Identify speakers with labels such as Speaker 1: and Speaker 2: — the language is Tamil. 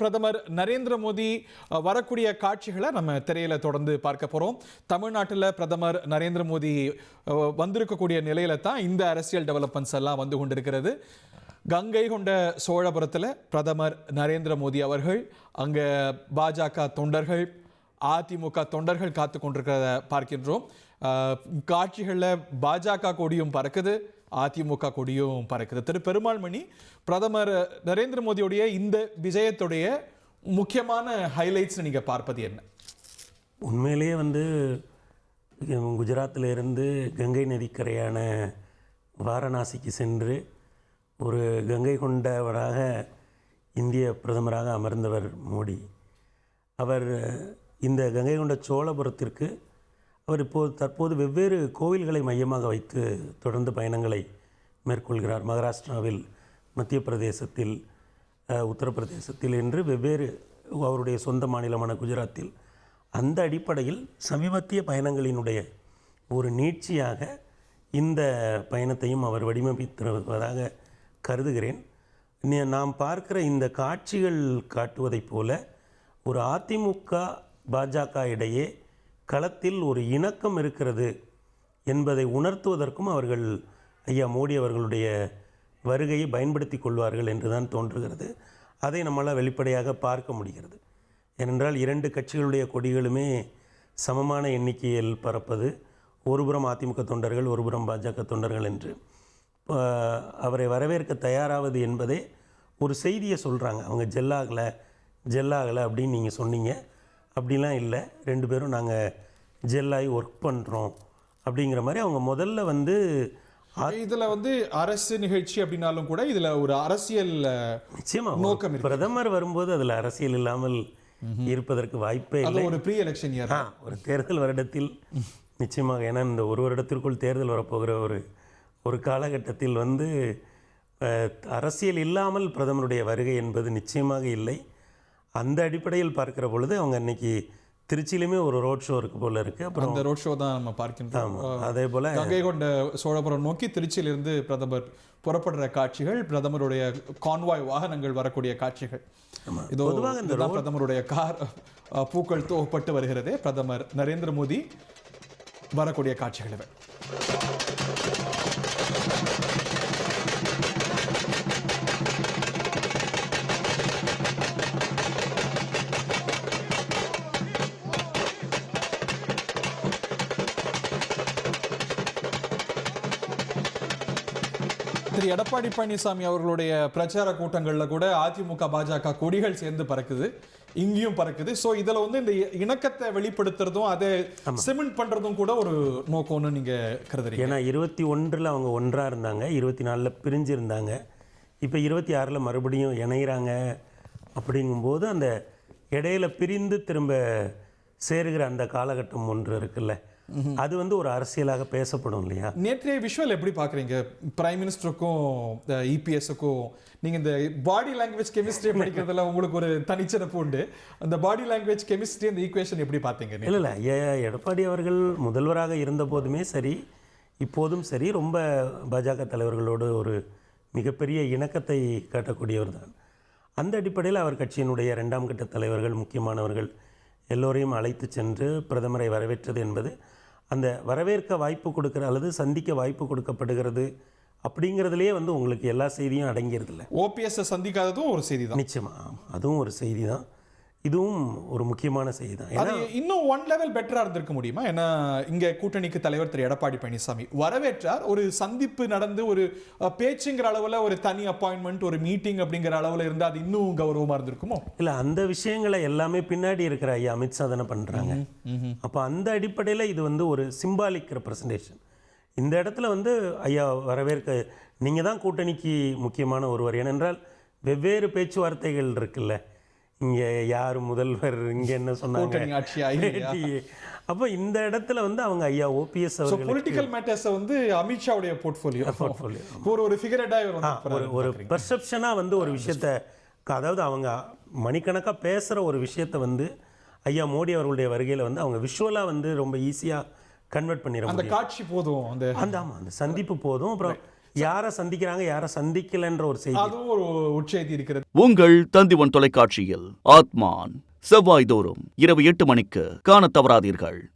Speaker 1: பிரதமர் நரேந்திர மோடி வரக்கூடிய காட்சிகளை நம்ம திரையில தொடர்ந்து பார்க்க போறோம். தமிழ்நாட்டில் பிரதமர் நரேந்திர மோடி வந்திருக்கக்கூடிய நிலையில தான் இந்த அரசியல் டெவலப்மெண்ட்ஸ் எல்லாம் வந்து கொண்டிருக்கிறது. கங்கை கொண்ட சோழபுரத்தில் பிரதமர் நரேந்திர மோடி அவர்கள் அங்கே பாஜக தொண்டர்கள் அதிமுக தொண்டர்கள் காத்து கொண்டிருக்கிறத பார்க்கின்றோம். காட்சிகளில் பாஜக கொடியும் பறக்குது, அதிமுக கொடியும் பறக்குது. திரு பெருமாள்மணி, பிரதமர் நரேந்திர மோடியுடைய இந்த விஜயத்துடைய முக்கியமான ஹைலைட்ஸ் நீங்க பார்ப்பது என்ன?
Speaker 2: உண்மையிலேயே குஜராத்தில் இருந்து கங்கை நதிக்கரையான வாரணாசிக்கு சென்று ஒரு கங்கை கொண்டவராக இந்திய பிரதமராக அமர்ந்தவர் மோடி. அவர் இந்த கங்கை கொண்ட சோழபுரத்திற்கு அவர் தற்போது வெவ்வேறு கோவில்களை மையமாக வைத்து தொடர்ந்து பயணங்களை மேற்கொள்கிறார். மகாராஷ்டிராவில், மத்திய பிரதேசத்தில், உத்தரப்பிரதேசத்தில் என்று வெவ்வேறு அவருடைய சொந்த மாநிலமான குஜராத்தில். அந்த அடிப்படையில் சமீபத்திய பயணங்களினுடைய ஒரு நீட்சியாக இந்த பயணத்தையும் அவர் வடிவமைத்திருப்பதாக கருதுகிறேன். நாம் பார்க்கிற இந்த காட்சிகள் காட்டுவதைப் போல ஒரு அதிமுக பாஜக இடையே களத்தில் ஒரு இணக்கம் இருக்கிறது என்பதை உணர்த்துவதற்கும் அவர்கள் ஐயா மோடி அவர்களுடைய வருகையை பயன்படுத்தி கொள்வார்கள் என்று தான் தோன்றுகிறது. அதை நம்மளால் வெளிப்படையாக பார்க்க முடிகிறது. ஏனென்றால் இரண்டு கட்சிகளுடைய கொடிகளுமே சமமான எண்ணிக்கையில் பறப்பது, ஒருபுறம் அதிமுக தொண்டர்கள் ஒருபுறம் பாஜக தொண்டர்கள் என்று அவரை வரவேற்க தயாராவது என்பதே ஒரு செய்தியை சொல்கிறாங்க. அவங்க ஜெல்லாகலை அப்படின்னு நீங்கள் சொன்னீங்க. அப்படிலாம் இல்லை, ரெண்டு பேரும் நாங்கள் ஜெல்லாகி ஒர்க் பண்ணுறோம் அப்படிங்கிற மாதிரி அவங்க முதல்ல
Speaker 1: இதில் அரசு நிகழ்ச்சி அப்படின்னாலும் கூட இதில் ஒரு அரசியல்
Speaker 2: நிச்சயமாக நோக்கம். பிரதமர் வரும்போது அதில் அரசியல் இல்லாமல் இருப்பதற்கு வாய்ப்பே இல்லை.
Speaker 1: ஒரு ப்ரீ எலெக்ஷன் இயர்,
Speaker 2: ஒரு தேர்தல் வருடத்தில் நிச்சயமாக. ஏன்னா இந்த ஒரு வருடத்திற்குள் தேர்தல் வரப்போகிற ஒரு காலகட்டத்தில் அரசியல் இல்லாமல் பிரதமருடைய வருகை என்பது நிச்சயமாக இல்லை. அந்த அடிப்படையில் பார்க்கிற பொழுது அவங்க இன்னைக்கு திருச்சியிலுமே ஒரு ரோட் ஷோ இருக்கு போல இருக்கு.
Speaker 1: அப்புறம் அந்த ரோட் ஷோ தான் நம்ம பார்க்கின்றோம்.
Speaker 2: அதே போல
Speaker 1: கங்கை கொண்ட சோழபுரம் நோக்கி திருச்சியிலிருந்து பிரதமர் புறப்படுற காட்சிகள், பிரதமருடைய கான்வாய் வாகனங்கள் வரக்கூடிய காட்சிகள். இது பொதுவாக இந்த பிரதமருடைய கார் பூக்கள் தூவப்பட்டு வருகிறது. பிரதமர் நரேந்திர மோடி வரக்கூடிய காட்சிகள் இவை. திரு எடப்பாடி பழனிசாமி அவர்களுடைய பிரச்சார கூட்டங்களில் கூட அதிமுக பாஜக கொடிகள் சேர்ந்து பறக்குது, இங்கேயும் பறக்குது. ஸோ இதில் இந்த இணக்கத்தை வெளிப்படுத்துறதும் அதை சிமெண்ட் பண்ணுறதும் கூட ஒரு நோக்கம்னு நீங்கள் கருதுறீங்க.
Speaker 2: ஏன்னா 21 அவங்க ஒன்றாக இருந்தாங்க, 24 பிரிஞ்சு இருந்தாங்க, இப்போ 26 மறுபடியும் இணைகிறாங்க. அப்படிங்கும்போது அந்த இடையில பிரிந்து திரும்ப சேருகிற அந்த காலகட்டம் ஒன்று இருக்குல்ல, அது ஒரு அரசியலாக பேசப்படும் இல்லையா?
Speaker 1: நேற்றைய விஷுவல் எப்படி பார்க்குறீங்க? பிரைம் மினிஸ்டருக்கும் இபிஎஸ்ஸுக்கும் நீங்கள் இந்த பாடி லாங்குவேஜ் கெமிஸ்ட்ரி படிக்கிறதுல உங்களுக்கு ஒரு தனிச்சிறப்பு உண்டு. அந்த பாடி லாங்குவேஜ் கெமிஸ்ட்ரி, அந்த ஈக்குவேஷன் எப்படி பார்த்தீங்க?
Speaker 2: இல்லை, எடப்பாடி அவர்கள் முதல்வராக இருந்த போதுமே சரி, இப்போதும் சரி, ரொம்ப பாஜக தலைவர்களோடு ஒரு மிகப்பெரிய இணக்கத்தை காட்டக்கூடியவர் தான். அந்த அடிப்படையில் அவர் கட்சியினுடைய 2ஆம் கட்ட தலைவர்கள், முக்கியமானவர்கள் எல்லோரையும் அழைத்து சென்று பிரதமரை வரவேற்றது என்பது, அந்த வரவேற்க வாய்ப்பு கொடுக்குற அல்லது சந்திக்க வாய்ப்பு கொடுக்கப்படுகிறது அப்படிங்கிறதுலேயே உங்களுக்கு எல்லா செய்தியும் அடங்கியிருதில்ல.
Speaker 1: ஓபிஎஸ்ஸை சந்திக்காததும் ஒரு செய்தி தான்.
Speaker 2: நிச்சயமாக, அதுவும் ஒரு செய்தி தான். இதுவும் ஒரு முக்கியமான செய்தி தான்.
Speaker 1: அது இன்னும் ஒன் லெவல் பெட்டராக இருந்திருக்க முடியுமா? ஏன்னா இங்கே கூட்டணிக்கு தலைவர் திரு எடப்பாடி பழனிசாமி வரவேற்றார். ஒரு சந்திப்பு நடந்து ஒரு பேச்சுங்கிற அளவில் ஒரு தனி அப்பாயின்மெண்ட், ஒரு மீட்டிங் அப்படிங்கிற அளவில் இருந்தால் அது இன்னும் கௌரவமாக இருந்திருக்குமோ?
Speaker 2: இல்லை, அந்த விஷயங்களை எல்லாமே பின்னாடி இருக்கிற ஐயா அமித்ஷா தானே பண்ணுறாங்க. அப்போ அந்த அடிப்படையில் இது ஒரு சிம்பாலிக் ரெப்ரசன்டேஷன். இந்த இடத்துல ஐயா வரவேற்க நீங்கள் தான் கூட்டணிக்கு முக்கியமான ஒருவர். ஏனென்றால் வெவ்வேறு பேச்சுவார்த்தைகள் இருக்குல்ல, இங்கே யார் முதல்வர், இங்கே என்ன சொன்னாங்க, அப்போ இந்த இடத்துல அவங்க ஐயா ஓபிஎஸ் அவர்கள்
Speaker 1: பொலிட்டிக்கல் மேட்டர்ஸை அமித்ஷாவுடைய போர்ட்ஃபோலியோ ஒரு ஃபிகரடாக
Speaker 2: ஒரு பெர்செப்ஷனாக ஒரு விஷயத்தை, அதாவது அவங்க மணிக்கணக்காக பேசுகிற ஒரு விஷயத்தை ஐயா மோடி அவர்களுடைய வருகையில் அவங்க விஷுவலாக ரொம்ப ஈஸியாக கன்வெர்ட் பண்ணிடுறாங்க.
Speaker 1: அந்த காட்சி போதும்,
Speaker 2: அந்த சந்திப்பு போதும். அப்புறம் யாரை சந்திக்கிறாங்க யாரை சந்திக்கலைன்ற ஒரு செய்தி.
Speaker 1: அதுவும் ஒரு உட்செய்தி இருக்கிறது.
Speaker 3: உங்கள் தந்திவன் தொலைக்காட்சியில் ஆத்மான் செவ்வாய்தோறும் இரவு 8 மணிக்கு காணத் தவறாதீர்கள்.